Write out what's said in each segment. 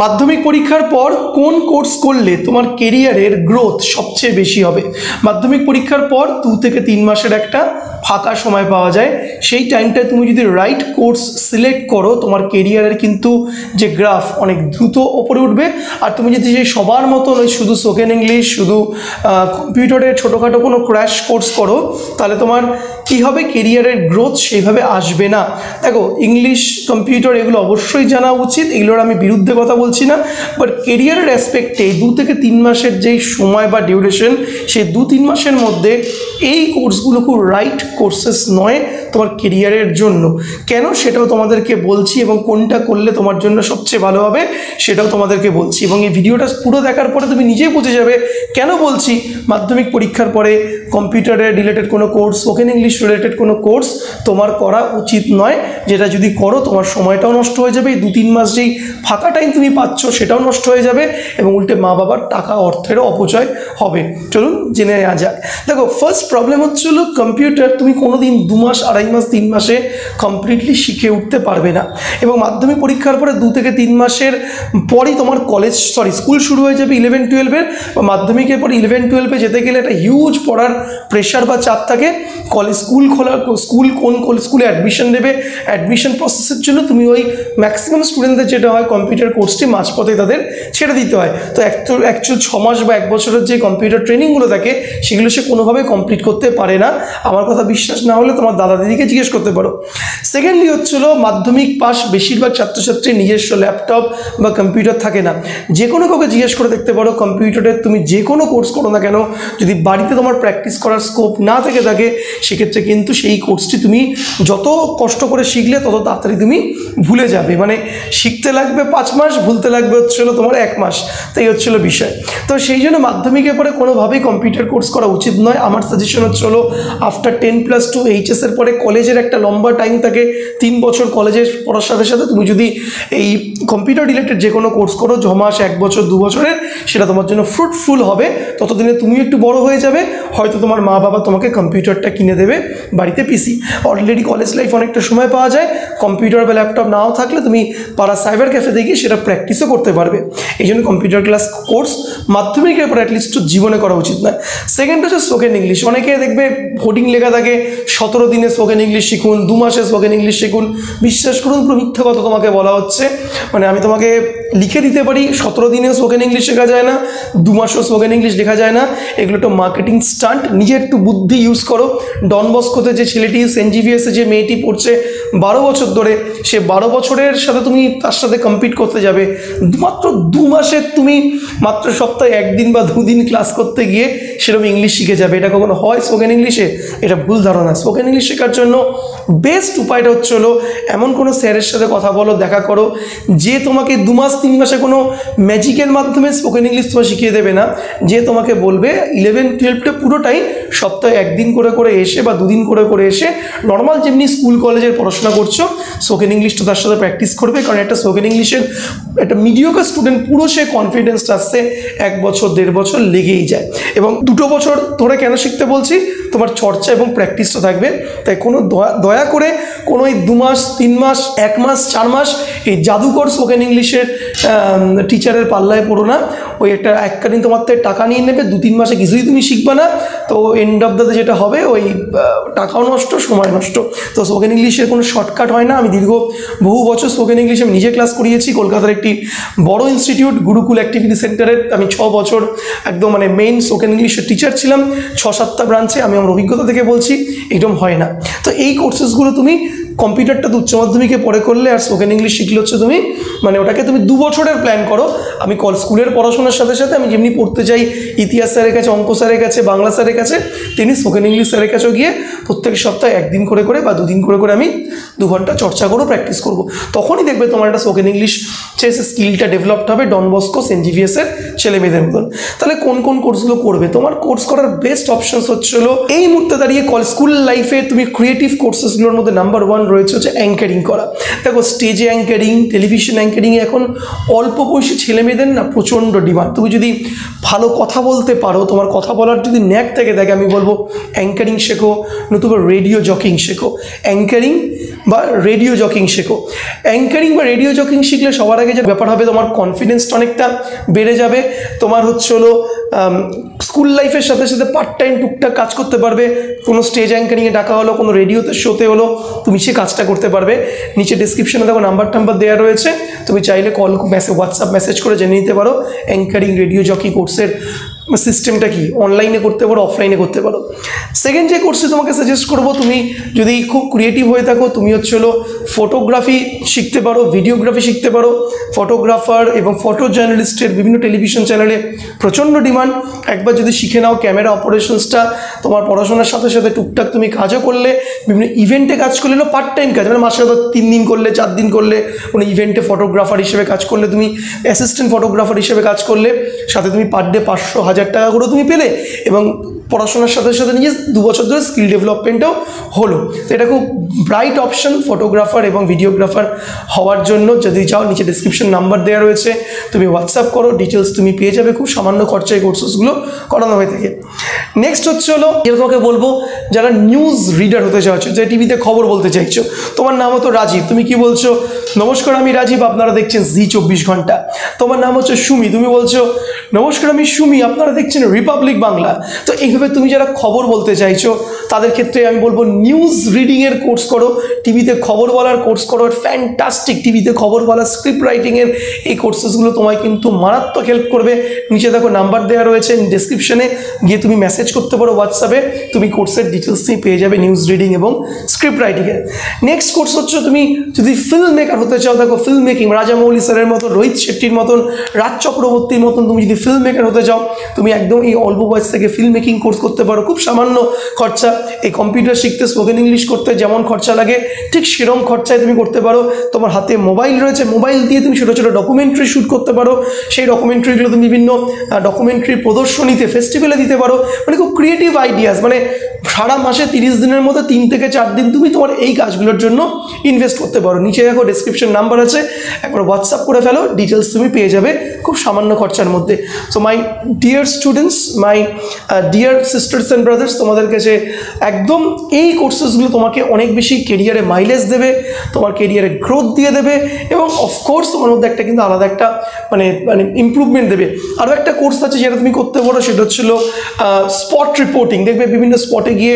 মাধ্যমিক পরীক্ষার পর কোন কোর্স করলে তোমার কেরিয়ারের গ্রোথ সবচেয়ে বেশি হবে? মাধ্যমিক পরীক্ষার পর 2 থেকে 3 মাসের একটা ফাঁকা সময় পাওয়া যায়। সেই টাইমটায় তুমি যদি রাইট কোর্স সিলেক্ট করো, তোমার কেরিয়ারের কিন্তু যে গ্রাফ অনেক দ্রুত ওপরে উঠবে। আর তুমি যদি সেই সবার মতো নয় শুধু স্পোকেন ইংলিশ, শুধু কম্পিউটারের ছোটোখাটো কোনো ক্র্যাশ কোর্স করো, তাহলে তোমার কী হবে, কেরিয়ারের গ্রোথ সেইভাবে আসবে না। দেখো, ইংলিশ, কম্পিউটার এগুলো অবশ্যই জানা উচিত, এগুলোর আমি বিরুদ্ধে কথা বলছি না, বাট কেরিয়ারের অ্যাসপেক্টে 2 থেকে 3 মাসের যেই সময় বা ডিউরেশন, সেই 2-3 মাসের মধ্যে এই কোর্সগুলো খুব রাইট কোর্সেস নয় তোমার কেরিয়ারের জন্য। কেন সেটাও তোমাদেরকে বলছি, এবং কোনটা করলে তোমার জন্য সবচেয়ে ভালো হবে সেটাও তোমাদেরকে বলছি। এবং এই ভিডিওটা পুরো দেখার পরে তুমি নিজেই বুঝে যাবে কেন বলছি মাধ্যমিক পরীক্ষার পরে কম্পিউটারের রিলেটেড কোনো কোর্স, স্পোকেন ইংলিশ রিলেটেড কোনো কোর্স তোমার করা উচিত নয়। যেটা যদি করো তোমার সময়টাও নষ্ট হয়ে যাবে, এই 2-3 মাস যেই ফাঁকা টাইম তুমি পাচ্ছ সেটাও নষ্ট হয়ে যাবে, এবং উল্টে মা বাবার টাকা অর্থেরও অপচয় হবে। চলুন জেনে নেওয়া যাক। দেখো, ফার্স্ট প্রবলেম হচ্ছিল কম্পিউটার তুমি কোনোদিন 2 মাস, 2.5 মাস, 3 মাসে কমপ্লিটলি শিখে উঠতে পারবে না। এবং মাধ্যমিক পরীক্ষার পরে 2 থেকে 3 মাসের পরই তোমার স্কুল শুরু হয়ে যাবে 11-12-এর। মাধ্যমিকের পরে 11-12-এ যেতে গেলে একটা হিউজ পড়ার প্রেশার বা চাপ থাকে। কোন স্কুলে অ্যাডমিশন নেবে, অ্যাডমিশন প্রসেসের জন্য তুমি ওই ম্যাক্সিমাম স্টুডেন্টদের যেটা হয় কম্পিউটার কোর্সটি মাঝপথে তাদের ছেড়ে দিতে হয়। তো অ্যাকচুয়াল 6 মাস বা 1 বছরের যে কম্পিউটার ট্রেনিংগুলো থাকে সেগুলো সে কোনোভাবে কমপ্লিট করতে পারে না। আমার কথা বিশ্বাস না হলে তোমার দাদা দিদিকে জিজ্ঞেস করতে পারো। সেকেন্ডলি হচ্ছিল মাধ্যমিক পাস বেশিরভাগ ছাত্রছাত্রীর নিজস্ব ল্যাপটপ বা কম্পিউটার থাকে না। যে কোনো কাউকে জিজ্ঞেস করে দেখতে পারো, কম্পিউটারের তুমি যে কোনো কোর্স করো না কেন, যদি বাড়িতে তোমার প্র্যাকটিস করার স্কোপ না থেকে থাকে, সেক্ষেত্রে কিন্তু সেই কোর্সটি তুমি যত কষ্ট করে শিখলে তত তাড়াতাড়ি তুমি ভুলে যাবে। মানে শিখতে লাগবে 5 মাস, ভুলতে লাগবে হচ্ছিল তোমার 1 মাস। তো এই হচ্ছিল বিষয়। তো সেই জন্য মাধ্যমিকের পরে কোনোভাবেই কম্পিউটার কোর্স করা উচিত নয়। আমার সাজেশন হচ্ছিল আফটার 10+2 এইচএসের পরে কলেজের একটা লম্বা টাইম থাকে, 3 বছর কলেজে পড়ার সাথে সাথে তুমি যদি এই কম্পিউটার রিলেটেড যে কোনো কোর্স করো 6 মাস, 1 বছর, 2 বছরের, সেটা তোমার জন্য ফ্রুটফুল হবে। ততদিনে তুমি একটু বড় হয়ে যাবে, হয়তো তোমার মা বাবা তোমাকে কম্পিউটারটা কিনে দেবে, বাড়িতে পিসি। অলরেডি কলেজ লাইফ অনেকটা সময় পাওয়া যায়, কম্পিউটার বা ল্যাপটপ নাও থাকলে তুমি পাড়া সাইবার ক্যাফেতে গিয়ে সেটা প্র্যাকটিসও করতে পারবে। এই জন্য কম্পিউটার ক্লাস কোর্স মাধ্যমিকের পর অ্যাটলিস্ট জীবনে করা উচিত নয়। সেকেন্ড হচ্ছে স্পোকেন ইংলিশ। অনেকে দেখবে হোর্ডিং লেখা থাকে 17 দিনে স্পোকেন ইংলিশ শিখুন, 2 মাসে স্পোকেন ইংলিশ শিখুন। বিশ্বাস করুন, পুরো মিথ্যা কথা তোমাকে বলা হচ্ছে। মানে আমি তোমাকে লিখে দিতে পারি 17 দিনেও স্পোকেন ইংলিশ শেখা যায় না, 2 মাসেও স্পোকেন ইংলিশ লেখা যায় না। এগুলো একটু মার্কেটিং স্টান্ট। নিজে একটু বুদ্ধি ইউজ করো। ডন বস্কোতে যে ছেলেটি, এনজিভিএসে যে মেয়েটি পড়ছে 12 বছর ধরে, সে 12 বছরের সাথে তুমি তার সাথে কম্পিট করতে যাবে, মাত্র 2 মাসে তুমি মাত্র সপ্তাহে 1 দিন বা 2 দিন ক্লাস করতে গিয়ে সেরকম ইংলিশ শিখে যাবে। এটা কখনো হয় স্পোকেন ইংলিশে? এটা ভুল ধারণা। স্পোকেন ইংলিশ শেখার জন্য বেস্ট উপায়টা হচ্ছিলো এমন কোনো স্যারের সাথে কথা বলো, দেখা করো, যে তোমাকে 2 মাস 3 মাসে কোনো ম্যাজিকের মাধ্যমে স্পোকেন ইংলিশ তোমার শিখিয়ে দেবে না। যে তোমাকে বলবে 11-12টা পুরোটাই সপ্তাহে 1 দিন করে করে এসে বা 2 দিন করে করে এসে নর্মাল যেমনি স্কুল কলেজের পড়াশোনা করছো, স্পোকেন ইংলিশটা তার সাথে প্র্যাকটিস করবে। কারণ একটা স্পোকেন ইংলিশের একটা মিডিওকার স্টুডেন্ট পুরো সে কনফিডেন্সটা আসছে 1 বছর 1.5 বছর লেগেই যায়। এবং 2 বছর ধরে কেন শিখতে বলছি, তোমার চর্চা এবং প্র্যাকটিসটা থাকবে। তাই কোনো দয়া করে কোনো এই 2 মাস, 3 মাস, 1 মাস, 4 মাস এই জাদুকর স্পোকেন ইংলিশের টিচারের পাল্লায় পড়ো না। ওই একটা এককালীন তোমার থেকে টাকা নিয়ে নেবে, 2-3 মাসে কিছুই তুমি শিখবে না। তো এন্ড অফ দ্য যেটা হবে, ওই টাকাও নষ্ট, সময় নষ্ট। তো স্পোকেন ইংলিশের কোনো শর্টকাট হয় না। আমি বহু বছর স্পোকেন ইংলিশে আমি নিজে ক্লাস করিয়েছি। কলকাতার একটি বড় ইনস্টিটিউট গুরুকুল অ্যাক্টিভিটি সেন্টারের আমি 6 বছর একদম মানে মেইন স্পোকেন ইংলিশের টিচার ছিলাম, 6-7টা ব্রাঞ্চে। আমি আমার অভিজ্ঞতা থেকে বলছি, এরকম হয় না। তো এই কোর্সেসগুলো তুমি কম্পিউটারটা উচ্চ মাধ্যমিকে পরে করলে, আর স্পোকেন ইংলিশ শিখলে হচ্ছে তুমি মানে ওটাকে তুমি 2 বছরের প্ল্যান করো। আমি স্কুলের পড়াশোনার সাথে সাথে আমি যেমনি পড়তে চাই ইতিহাস স্যারের কাছে, অঙ্ক স্যারের কাছে, বাংলা স্যারের কাছে, তিনি স্পোকেন ইংলিশ স্যারের কাছেও গিয়ে প্রত্যেক সপ্তাহে 1 দিন করে করে বা 2 দিন করে করে আমি 2 ঘন্টা চর্চা করবো, প্র্যাকটিস করবো। তখনই দেখবে তোমার একটা স্পোকেন ইংলিশ সে স্কিলটা ডেভেলপড হবে ডন বস্কো, এনজিভিএসের ছেলে মেয়েদের মতন। তাহলে কোন কোন কোর্সগুলো করবে? তোমার কোর্স করার বেস্ট অপশনস হচ্ছিল এই মুহূর্তে দাঁড়িয়ে স্কুল লাইফে তুমি ক্রিয়েটিভ কোর্সেসগুলোর মধ্যে নাম্বার 1 রয়েছে হচ্ছে অ্যাঙ্কারিং করা। দেখো স্টেজে অ্যাঙ্কারিং, টেলিভিশন অ্যাঙ্কারিংয়ে এখন অল্প বয়সী ছেলেমেয়েদের না প্রচণ্ড ডিমান্ড। তুমি যদি ভালো কথা বলতে পারো, তোমার কথা বলার যদি ন্যাক থেকে থাকে, আমি বলবো অ্যাঙ্কারিং শেখো, নতুবা রেডিও জকিং শেখো। অ্যাঙ্কারিং বা রেডিও জকিং শেখো। অ্যাঙ্কারিং বা রেডিও জকিং শিখলে সবার আগে যে ব্যাপার হবে, তোমার কনফিডেন্সটা অনেকটা বেড়ে যাবে। তোমার হচ্ছে হলো স্কুল লাইফের সাথে সাথে পার্ট টাইম টুকটাক কাজ করতে পারবে। কোনো স্টেজ অ্যাঙ্কারিংয়ে ডাকা হলো, কোনো রেডিওতে শোতে হলো, তুমি সে কাজটা করতে পারবে। নিচে ডিসক্রিপশনে দেখো নাম্বার দেওয়া রয়েছে, তুমি চাইলে কল হোয়াটসঅ্যাপ মেসেজ করে জেনে নিতে পারো অ্যাঙ্কারিং রেডিও জকি কোর্সের সিস্টেমটা কি, অনলাইনে করতে পারো, অফলাইনে করতে পারো। সেকেন্ড যে কোর্সে তোমাকে সাজেস্ট করবো, তুমি যদি খুব ক্রিয়েটিভ হয়ে থাকো, তুমি হচ্ছে হলো ফটোগ্রাফি শিখতে পারো, ভিডিওগ্রাফি শিখতে পারো। ফটোগ্রাফার এবং ফটো জার্নালিস্টের বিভিন্ন টেলিভিশন চ্যানেলে প্রচণ্ড ডিমান্ড। একবার যদি শিখে নাও ক্যামেরা অপারেশনসটা, তোমার পড়াশোনার সাথে সাথে টুকটাক তুমি কাজও করলে, বিভিন্ন ইভেন্টে কাজ করলে, পার্ট টাইম কাজ, মানে মাসে হয়তো 3 দিন করলে, 4 দিন করলে, কোনো ইভেন্টে ফটোগ্রাফার হিসেবে কাজ করলে, তুমি অ্যাসিস্ট্যান্ট ফটোগ্রাফার হিসেবে কাজ করলে, সাথে তুমি পার ডে 500-1000 টাকা করে তুমি পেলে, এবং পড়াশোনার সাথে সাথে নিজে 2 বছর ধরে স্কিল ডেভেলপমেন্টও হলো। তো এটা খুব ব্রাইট অপশন ফটোগ্রাফার এবং ভিডিওগ্রাফার হওয়ার জন্য। যদি চাও, নিচে ডিসক্রিপশন নাম্বার দেওয়া রয়েছে, তুমি হোয়াটসঅ্যাপ করো, ডিটেলস তুমি পেয়ে যাবে। খুব সামান্য খরচায় কোর্সেসগুলো করানো হয়ে থাকে। নেক্সট হচ্ছে হলো, যেটা তোমাকে বলবো, যারা নিউজ রিডার হতে চাইছো, যে টিভিতে খবর বলতে চাইছো, তোমার নাম হতো রাজীব, তুমি কি বলছো, নমস্কার আমি রাজীব, আপনারা দেখছেন জি 24 ঘন্টা। তোমার নাম হচ্ছে সুমি, তুমি বলছো, নমস্কার আমি সুমি, আপনারা দেখছেন রিপাবলিক বাংলা। তো এইভাবে তুমি যারা খবর বলতে চাইছো, তাদের ক্ষেত্রে আমি বলবো নিউজ রিডিংয়ের কোর্স করো, টিভিতে খবর বলার কোর্স করো। ফ্যান্টাস্টিক টিভিতে খবর বলা, স্ক্রিপ্ট রাইটিংয়ের এই কোর্সেসগুলো তোমায় কিন্তু মারাত্মক হেল্প করবে। নিচে দেখো নাম্বার দেওয়া রয়েছে, ডিসক্রিপশনে গিয়ে তুমি মেসেজ করতে পারো হোয়াটসঅ্যাপে, তুমি কোর্সের ডিটেলস তুমি পেয়ে যাবে নিউজ রিডিং এবং স্ক্রিপ্ট রাইটিংয়ের। নেক্সট কোর্স হচ্ছে, তুমি যদি ফিল্ম মেকার হতে চাও, দেখো ফিল্ম মেকিং, রাজামৌলি স্যারের মতন, রোহিত শেট্টির মতন, রাজ চক্রবর্তীর মতন তুমি যদি ফিল্ম মেকার হতে চাও, তুমি একদম এই অল্প বয়স থেকে ফিল্ম মেকিং কোর্স করতে পারো। খুব সামান্য খরচা। এই কম্পিউটার শিখতে, স্পোকেন ইংলিশ করতে যেমন খরচা লাগে, ঠিক সেরকম খরচায় তুমি করতে পারো। তোমার হাতে মোবাইল রয়েছে, মোবাইল দিয়ে তুমি ছোটো ছোটো ডকুমেন্টারি শ্যুট করতে পারো। সেই ডকুমেন্টারিগুলো তুমি বিভিন্ন ডকুমেন্টারি প্রদর্শনীতে, ফেস্টিভ্যালে দিতে পারো। মানে খুব ক্রিয়েটিভ আইডিয়াস, মানে সারা মাসে 30 দিনের মধ্যে 3 থেকে 4 দিন তুমি তোমার এই কাজগুলোর জন্য ইনভেস্ট করতে পারো। নিচে দেখো ডিসক্রিপশন নাম্বার আছে, একবার হোয়াটসঅ্যাপ করে ফেলো, ডিটেলস তুমি পেয়ে যাবে খুব সামান্য খরচার মধ্যে। So my dear students, my dear sisters and brothers, তোমাদের কাছে একদম এই কোর্সেসগুলো তোমাকে অনেক বেশি কেরিয়ারে মাইলেজ দেবে, তোমার কেরিয়ারে গ্রোথ দিয়ে দেবে, এবং অফকোর্স তোমার মধ্যে একটা কিন্তু আলাদা একটা মানে ইমপ্রুভমেন্ট দেবে। আরও একটা কোর্স আছে যেটা তুমি করতে পারো, সেটা হচ্ছিল স্পট রিপোর্টিং। দেখবে বিভিন্ন স্পটে গিয়ে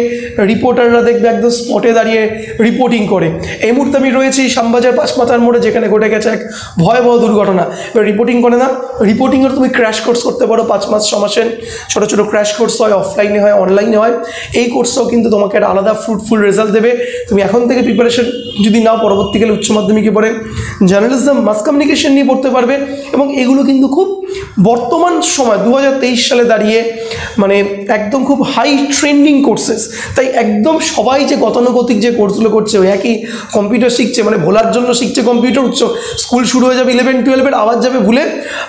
রিপোর্টাররা দেখবে একদম স্পটে দাঁড়িয়ে রিপোর্টিং করে। এই মুহূর্তে আমি রয়েছি শ্যামবাজার 5 মাথার মোড়ে, যেখানে ঘটে গেছে এক ভয়াবহ দুর্ঘটনা। এবার রিপোর্টিং করে না, রিপোর্টিংয়ের তুমি ক্র্যাশ কোর্স করতে পারো, 5 মাস 6 মাসের ছোটো ছোটো ক্র্যাশ কোর্স হয়, অফলাইনে হয়, অনলাইনে হয়। এই কোর্সটাও কিন্তু তোমাকে একটা আলাদা ফ্রুটফুল রেজাল্ট দেবে। তুমি এখন থেকে প্রিপারেশন যদি নাও, পরবর্তীকালে উচ্চ মাধ্যমিকে পড়ে জার্নালিজম, মাস কমিউনিকেশন নিয়ে পড়তে পারবে। এবং এগুলো কিন্তু খুব বর্তমান সময় 2023 সালে দাঁড়িয়ে মানে একদম খুব হাই ট্রেন্ডিং কোর্সেস। তাই একদম সবাই যে গতানুগতিক যে কোর্সগুলো করছে, ওই একই কম্পিউটার শিখছে, মানে ভোলার জন্য শিখছে কম্পিউটার, স্কুল শুরু হয়ে যাবে 11-12 আবার যাবে ভুলে।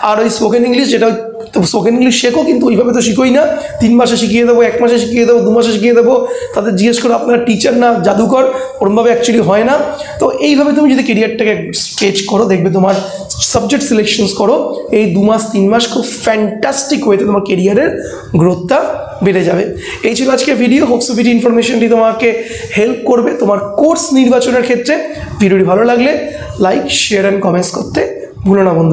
আর ওই স্পোকেন ইংলিশ, যেটা তো স্পোকেন ইংলিশ শেখো, কিন্তু ওইভাবে তো শিখোই না। 3 মাসে শিখিয়ে দেবো, 1 মাসে শিখিয়ে দেবো, 2 মাসে শিখিয়ে দেবো। তাদের জিজ্ঞেস করো আপনারা টিচার না জাদুকর, ওরমভাবে অ্যাকচুয়ালি হয় না। তো এইভাবে তুমি যদি কেরিয়ারটাকে স্কেচ করো, দেখবে তোমার সাবজেক্ট সিলেকশনস করো, এই 2 মাস 3 মাস খুব ফ্যান্টাস্টিক ওয়েতে তোমার কেরিয়ারের গ্রোথটা বেড়ে যাবে। এই ছিল আজকে ভিডিও। হোপস ভিডিও ইনফরমেশনটি তোমাকে হেল্প করবে তোমার কোর্স নির্বাচনের ক্ষেত্রে। ভিডিওটি ভালো লাগলে লাইক, শেয়ার অ্যান্ড কমেন্টস করতে ভুলো না বন্ধু।